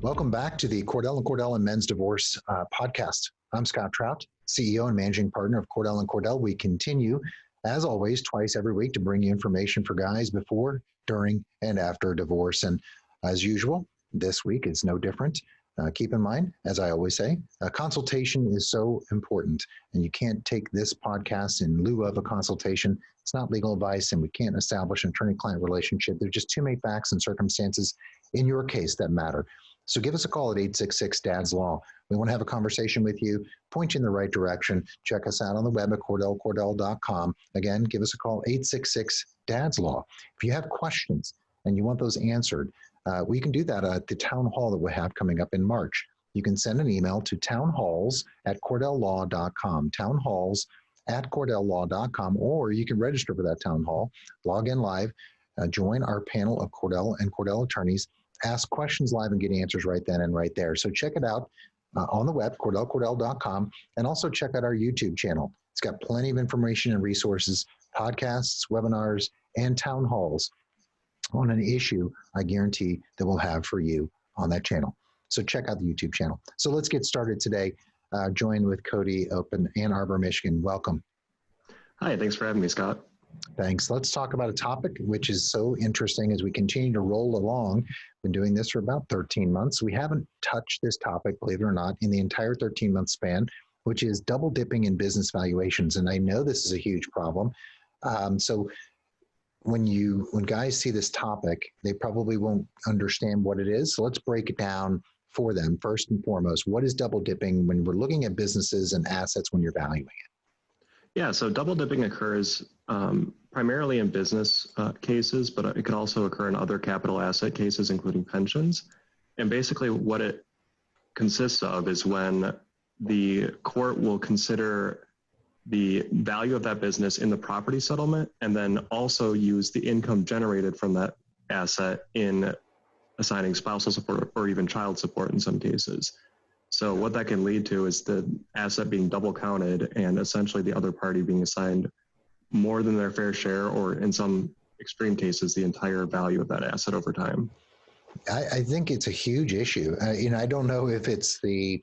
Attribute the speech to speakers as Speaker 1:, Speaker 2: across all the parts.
Speaker 1: Welcome back to the Cordell Cordell and Men's Divorce podcast. I'm Scott Trout, CEO and Managing Partner of Cordell Cordell. We continue, as always, twice every week to bring you information for guys before, during, and after a divorce. And as usual, this week is no different. Keep in mind, as I always say, a consultation is so important, and you can't take this podcast in lieu of a consultation. It's not legal advice, and we can't establish an attorney-client relationship. There's just too many facts and circumstances in your case that matter. So give us a call at 866-DADS-LAW. We want to have a conversation with you, point you in the right direction. Check us out on the web at CordellCordell.com. Again, give us a call, 866-DADS-LAW. If you have questions and you want those answered, we can do that at the town hall that we have coming up in March. You can send an email to townhalls@CordellLaw.com, townhalls@CordellLaw.com, or you can register for that town hall, log in live, join our panel of Cordell and Cordell attorneys, ask questions live and get answers right then and right there. So check it out on the web, CordellCordell.com, and also check out our YouTube channel. It's got plenty of information and resources, podcasts, webinars, and town halls on an issue I guarantee that we'll have for you on that channel. So check out the YouTube channel. So let's get started today. Joined with Cody up in Ann Arbor, Michigan. Welcome.
Speaker 2: Hi, thanks for having me, Scott.
Speaker 1: Thanks. Let's talk about a topic which is so interesting as we continue to roll along. Been doing this for about 13 months. We haven't touched this topic, believe it or not, in the entire 13-month span, which is double dipping in business valuations. And I know this is a huge problem. So when guys see this topic, they probably won't understand what it is. So let's break it down for them. First and foremost, what is double dipping when we're looking at businesses and assets when you're valuing it?
Speaker 2: Yeah, so double dipping occurs primarily in business cases, but it can also occur in other capital asset cases, including pensions. And basically what it consists of is when the court will consider the value of that business in the property settlement and then also use the income generated from that asset in assigning spousal support or even child support in some cases. So what that can lead to is the asset being double counted and essentially the other party being assigned more than their fair share, or in some extreme cases, the entire value of that asset over time.
Speaker 1: I think it's a huge issue. I don't know if it's the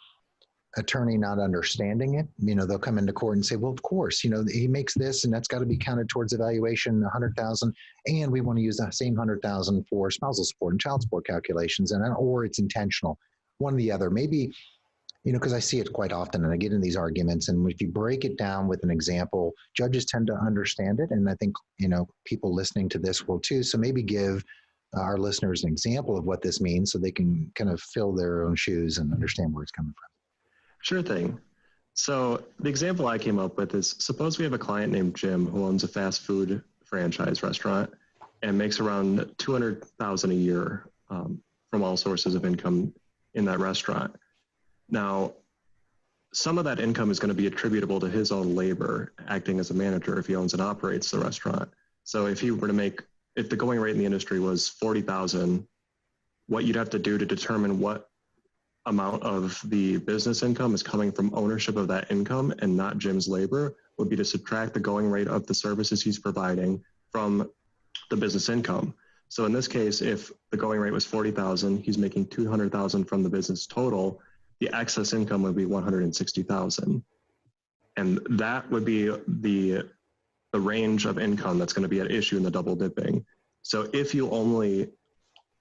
Speaker 1: attorney not understanding it. They'll come into court and say, well, of course, he makes this and that's got to be counted towards the valuation, $100,000, and we want to use the same $100,000 for spousal support and child support calculations, or it's intentional, one or the other. Maybe, because I see it quite often and I get in these arguments, and if you break it down with an example, judges tend to understand it. And I think, people listening to this will too. So maybe give our listeners an example of what this means so they can kind of fill their own shoes and understand where it's coming from.
Speaker 2: Sure thing. So the example I came up with is, suppose we have a client named Jim who owns a fast food franchise restaurant and makes around $200,000 a year from all sources of income in that restaurant. Now, some of that income is going to be attributable to his own labor acting as a manager if he owns and operates the restaurant. So if the going rate in the industry was $40,000, what you'd have to do to determine what amount of the business income is coming from ownership of that income and not Jim's labor would be to subtract the going rate of the services he's providing from the business income. So in this case, if the going rate was $40,000, he's making $200,000 from the business total, the excess income would be $160,000. And that would be the range of income that's going to be at issue in the double dipping. So if you only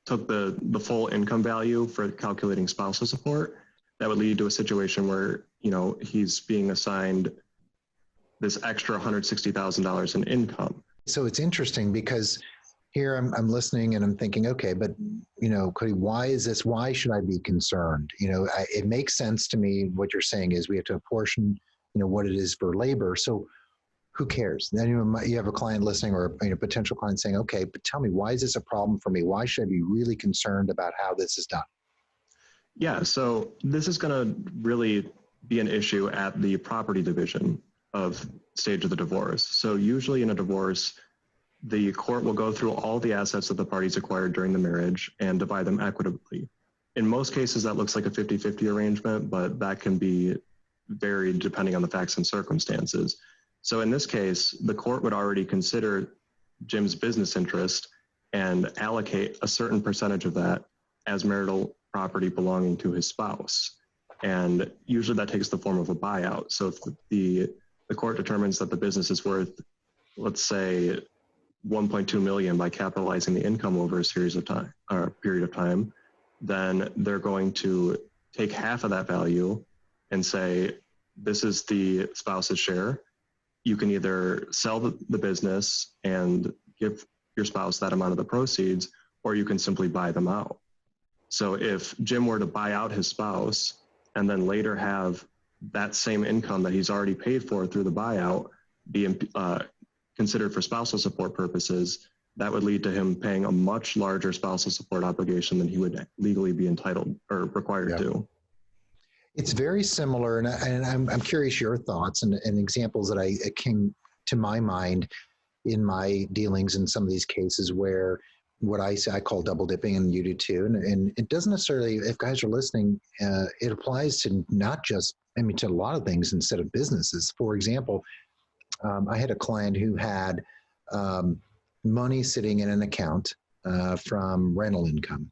Speaker 2: took the full income value for calculating spousal support, that would lead to a situation where, he's being assigned this extra $160,000 in income.
Speaker 1: So it's interesting because here I'm listening and I'm thinking, okay, but, Cody, why is this? Why should I be concerned? It makes sense to me. What you're saying is we have to apportion, what it is for labor. So who cares? Then you have a client listening or a potential client saying, okay, but tell me, why is this a problem for me? Why should I be really concerned about how this is done?
Speaker 2: Yeah, so this is going to really be an issue at the property division of stage of the divorce. So usually in a divorce, the court will go through all the assets that the parties acquired during the marriage and divide them equitably. In most cases, that looks like a 50-50 arrangement, but that can be varied depending on the facts and circumstances. So in this case, the court would already consider Jim's business interest and allocate a certain percentage of that as marital property belonging to his spouse. And usually that takes the form of a buyout. So if the court determines that the business is worth, let's say, 1.2 million by capitalizing the income over a series of time or period of time, then they're going to take half of that value and say, this is the spouse's share. You can either sell the business and give your spouse that amount of the proceeds, or you can simply buy them out. So if Jim were to buy out his spouse and then later have that same income that he's already paid for through the buyout be considered for spousal support purposes, that would lead to him paying a much larger spousal support obligation than he would legally be entitled or required to.
Speaker 1: It's very similar, and I'm curious your thoughts and examples that it came to my mind in my dealings in some of these cases where what I say I call double dipping, and you do too. And it doesn't necessarily, if guys are listening, it applies to not just, to a lot of things instead of businesses. For example, I had a client who had money sitting in an account from rental income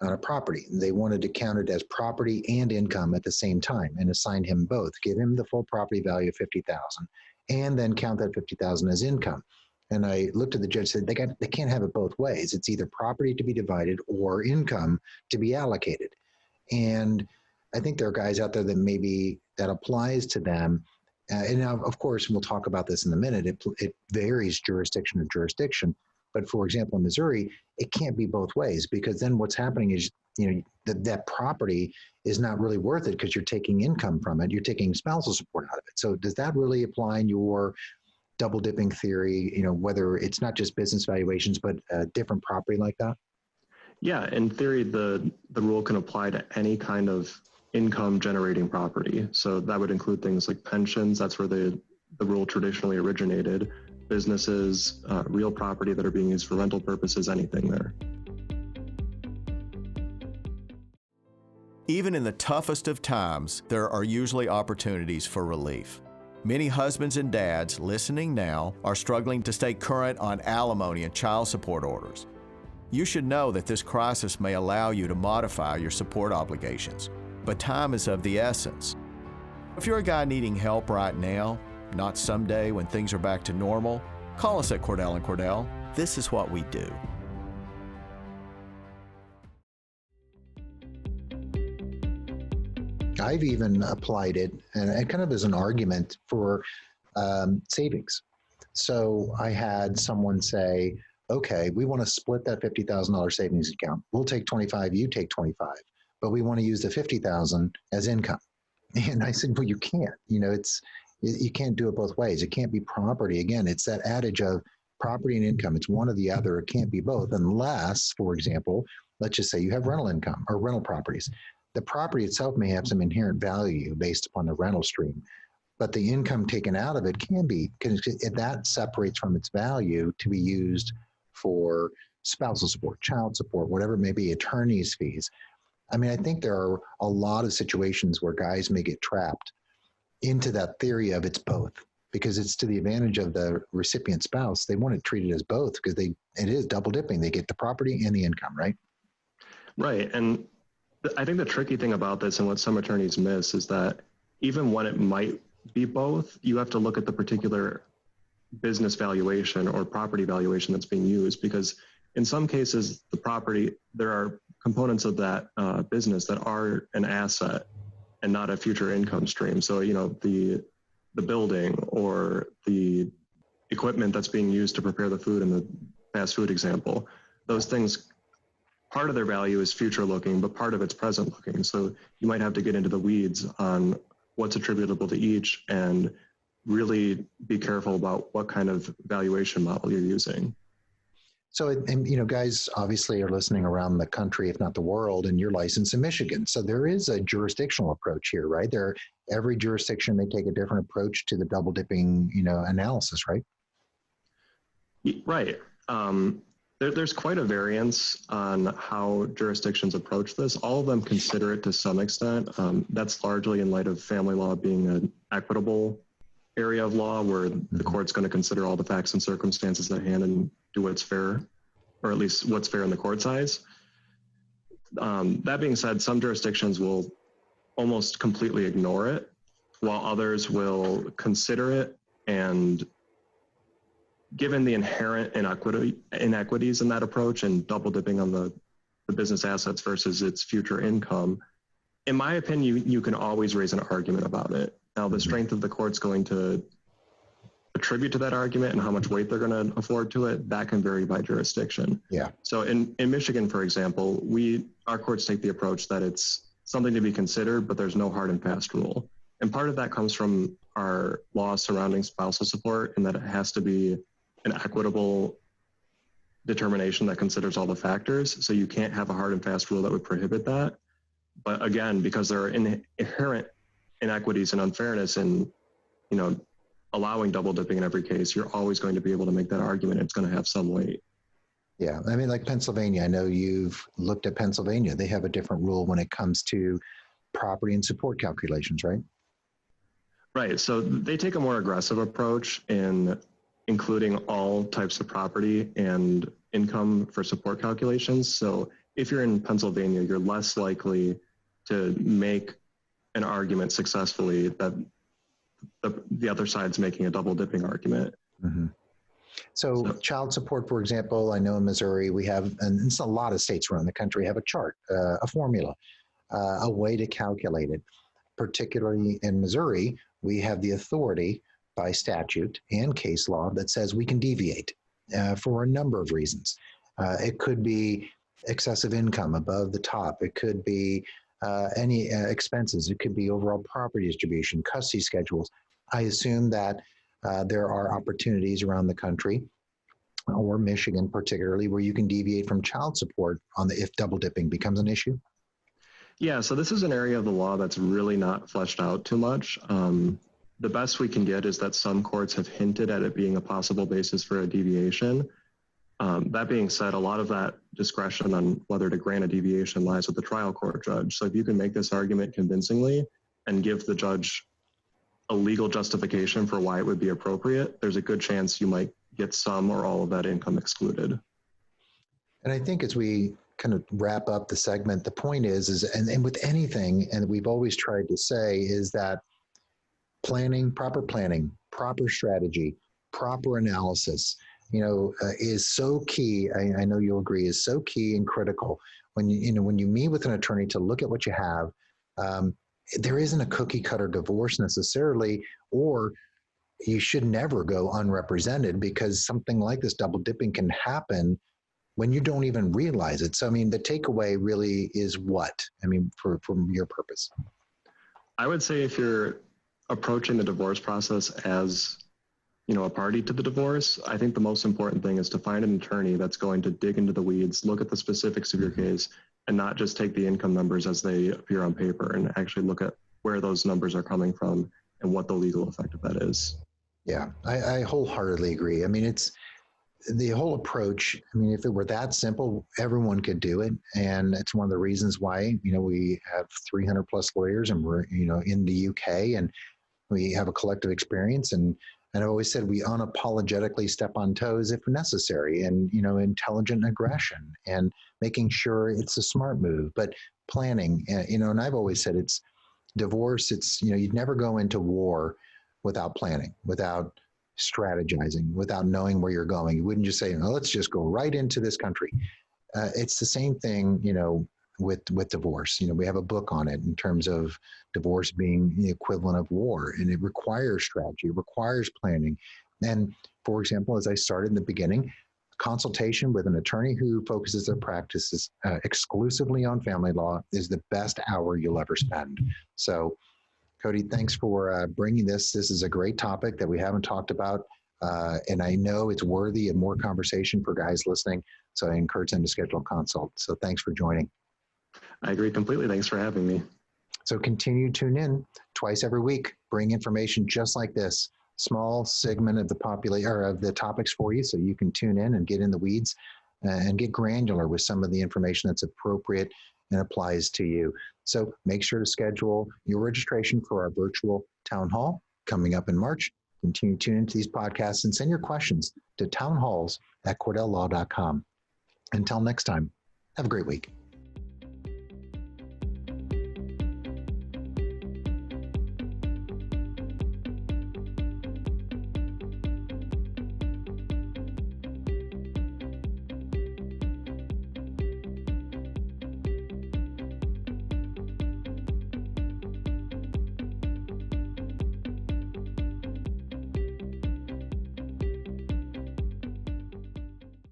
Speaker 1: on a property. They wanted to count it as property and income at the same time and assign him both, give him the full property value of $50,000 and then count that $50,000 as income. And I looked at the judge and said, they can't have it both ways. It's either property to be divided or income to be allocated. And I think there are guys out there that maybe that applies to them. And now, of course, we'll talk about this in a minute. It varies jurisdiction to jurisdiction. But for example, in Missouri, it can't be both ways, because then what's happening is, that property is not really worth it because you're taking income from it. You're taking spousal support out of it. So does that really apply in your double dipping theory, whether it's not just business valuations, but different property like that?
Speaker 2: Yeah, in theory, the rule can apply to any kind of income generating property. So that would include things like pensions. That's where the rule traditionally originated. Businesses, real property that are being used for rental purposes, anything there.
Speaker 3: Even in the toughest of times, there are usually opportunities for relief. Many husbands and dads listening now are struggling to stay current on alimony and child support orders. You should know that this crisis may allow you to modify your support obligations, but time is of the essence. If you're a guy needing help right now, not someday when things are back to normal, call us at Cordell Cordell. This is what we do.
Speaker 1: I've even applied it, and kind of as an argument for savings. So I had someone say, okay, we want to split that $50,000 savings account. We'll take 25, you take 25, but we want to use the 50,000 as income. And I said, well, you can't, you can't do it both ways. It can't be property. Again, it's that adage of property and income. It's one or the other. It can't be both unless, for example, let's just say you have rental income or rental properties. The property itself may have some inherent value based upon the rental stream, but the income taken out of it can be, because that separates from its value to be used for spousal support, child support, whatever it may be, attorney's fees. I think there are a lot of situations where guys may get trapped into that theory of it's both, because it's to the advantage of the recipient spouse. They want to treat it as both because it is double dipping. They get the property and the income, right?
Speaker 2: Right. And I think the tricky thing about this and what some attorneys miss is that even when it might be both, you have to look at the particular business valuation or property valuation that's being used, because in some cases, the property, there are components of that business that are an asset and not a future income stream. So, the building or the equipment that's being used to prepare the food in the fast food example, those things, part of their value is future looking, but part of it's present looking. So you might have to get into the weeds on what's attributable to each and really be careful about what kind of valuation model you're using.
Speaker 1: So, guys obviously are listening around the country, if not the world, and you're licensed in Michigan. So there is a jurisdictional approach here, right? Every jurisdiction may take a different approach to the double dipping, analysis, right?
Speaker 2: Right. There's quite a variance on how jurisdictions approach this. All of them consider it to some extent. That's largely in light of family law being an equitable area of law where the court's going to consider all the facts and circumstances at hand and do what's fair, or at least what's fair in the court's eyes. That being said, some jurisdictions will almost completely ignore it, while others will consider it. And given the inherent inequities in that approach and double dipping on the business assets versus its future income, in my opinion, you can always raise an argument about it. Now, the strength of the court's going to attribute to that argument and how much weight they're going to afford to it, that can vary by jurisdiction.
Speaker 1: Yeah.
Speaker 2: So in Michigan, for example, our courts take the approach that it's something to be considered, but there's no hard and fast rule. And part of that comes from our law surrounding spousal support, and that it has to be an equitable determination that considers all the factors. So you can't have a hard and fast rule that would prohibit that. But again, because there are inherent inequities and unfairness in, allowing double dipping in every case, you're always going to be able to make that argument. It's going to have some weight.
Speaker 1: Yeah. I mean, like Pennsylvania, I know you've looked at Pennsylvania. They have a different rule when it comes to property and support calculations, right?
Speaker 2: Right. So they take a more aggressive approach in including all types of property and income for support calculations. So if you're in Pennsylvania, you're less likely to make an argument successfully that the other side's making a double dipping argument.
Speaker 1: Mm-hmm. So child support, for example, I know in Missouri we have, and it's a lot of states around the country have a chart, a formula, a way to calculate it. Particularly in Missouri, we have the authority by statute and case law that says we can deviate for a number of reasons. It could be excessive income above the top. It could be any expenses. It could be overall property distribution, custody schedules. I assume that there are opportunities around the country, or Michigan particularly, where you can deviate from child support if double dipping becomes an issue.
Speaker 2: Yeah, so this is an area of the law that's really not fleshed out too much. The best we can get is that some courts have hinted at it being a possible basis for a deviation. That being said, a lot of that discretion on whether to grant a deviation lies with the trial court judge. So if you can make this argument convincingly and give the judge a legal justification for why it would be appropriate, there's a good chance you might get some or all of that income excluded.
Speaker 1: And I think as we kind of wrap up the segment, the point is and with anything, and we've always tried to say, is that planning, proper strategy, proper analysis, is so key. I know you'll agree, is so key and critical when you meet with an attorney to look at what you have. There isn't a cookie cutter divorce necessarily, or you should never go unrepresented, because something like this double dipping can happen when you don't even realize it. So, I mean, the takeaway really is what? I mean, from your purpose.
Speaker 2: I would say if you're approaching the divorce process as, a party to the divorce, I think the most important thing is to find an attorney that's going to dig into the weeds, look at the specifics of your case, and not just take the income numbers as they appear on paper, and actually look at where those numbers are coming from and what the legal effect of that is.
Speaker 1: Yeah, I wholeheartedly agree. I mean, it's the whole approach. I mean, if it were that simple, everyone could do it. And it's one of the reasons why, we have 300 plus lawyers, and we're, in the UK, and we have a collective experience. And I've always said we unapologetically step on toes if necessary, and, intelligent aggression and making sure it's a smart move, but planning, and I've always said it's divorce. It's, you'd never go into war without planning, without strategizing, without knowing where you're going. You wouldn't just say, let's just go right into this country. It's the same thing, with divorce. We have a book on it in terms of divorce being the equivalent of war, and it requires strategy, it requires planning. And for example, as I started in the beginning, consultation with an attorney who focuses their practices exclusively on family law is the best hour you'll ever spend. So, Cody, thanks for bringing this. This is a great topic that we haven't talked about, and I know it's worthy of more conversation for guys listening, so I encourage them to schedule a consult. So thanks for joining.
Speaker 2: I agree completely. Thanks for having me.
Speaker 1: So continue to tune in twice every week, bring information just like this, small segment of the of the topics for you, so you can tune in and get in the weeds and get granular with some of the information that's appropriate and applies to you. So make sure to schedule your registration for our virtual town hall coming up in March. Continue to tune into these podcasts and send your questions to townhalls@cordelllaw.com. Until next time, have a great week.